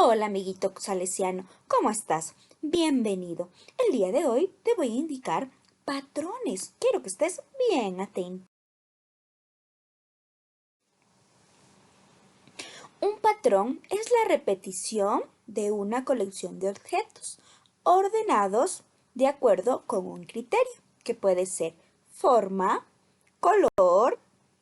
Hola, amiguito salesiano, ¿cómo estás? Bienvenido. El día de hoy te voy a indicar patrones. Quiero que estés bien atento. Un patrón es la repetición de una colección de objetos ordenados de acuerdo con un criterio, que puede ser forma, color,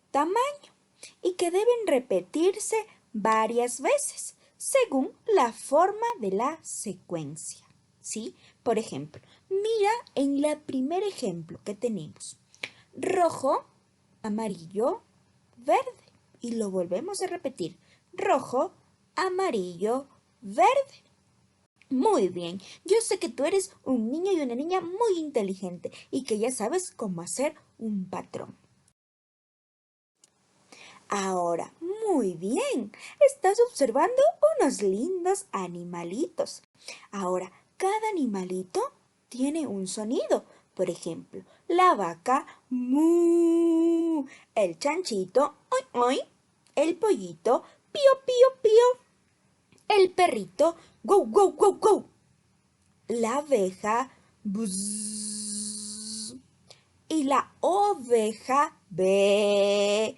tamaño, y que deben repetirse varias veces según la forma de la secuencia. ¿Sí? Por ejemplo, mira en el primer ejemplo que tenemos. Rojo, amarillo, verde. Y lo volvemos a repetir. Rojo, amarillo, verde. Muy bien, yo sé que tú eres un niño y una niña muy inteligente y que ya sabes cómo hacer un patrón. Ahora, muy bien, estás observando unos lindos animalitos. Ahora, cada animalito tiene un sonido. Por ejemplo, la vaca, mu, el chanchito, oi, oi, el pollito, pío, pío, pío, el perrito, go, go, go, go, la abeja, buzz, y la oveja, ve.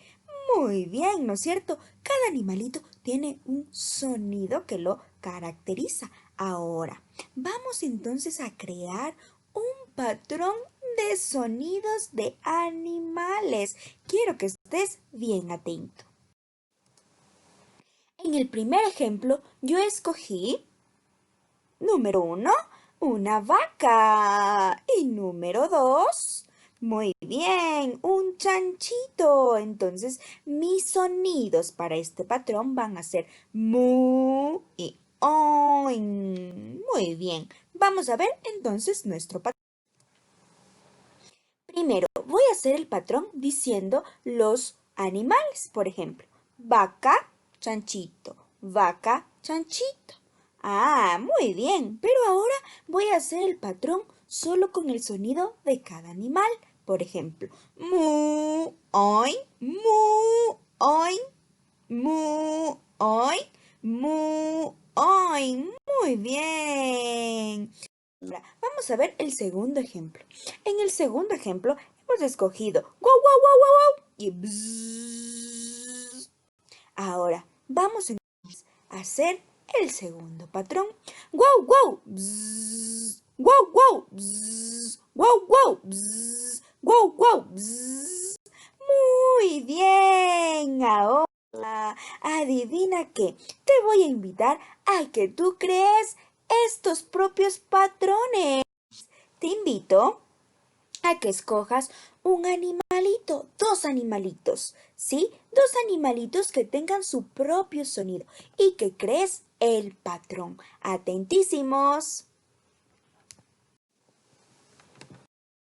Muy bien, ¿no es cierto? Cada animalito tiene un sonido que lo caracteriza. Ahora, vamos entonces a crear un patrón de sonidos de animales. Quiero que estés bien atento. En el primer ejemplo, yo escogí, número 1, una vaca. Y número 2, muy bien, un chanchito. Entonces, mis sonidos para este patrón van a ser mu y oin. Muy bien, vamos a ver entonces nuestro patrón. Primero, voy a hacer el patrón diciendo los animales. Por ejemplo, vaca, chanchito, vaca, chanchito. Ah, muy bien, pero ahora voy a hacer el patrón solo con el sonido de cada animal. Por ejemplo, mu, oin, mu, oin, mu, oin, mu, oin. Muy bien. Ahora, vamos a ver el segundo ejemplo. En el segundo ejemplo hemos escogido guau, guau, guau, guau, guau y bzzz. Ahora, vamos a hacer el segundo patrón. Guau, guau, bzzz, guau, guau, bzzz, guau, guau, bzzz, guau, guau, bzzz. Muy bien. Ahora, adivina qué. Te voy a invitar a que tú crees estos propios patrones. Te invito a que escojas un animalito, dos animalitos, ¿sí? Dos animalitos que tengan su propio sonido y que crees el patrón. Atentísimos.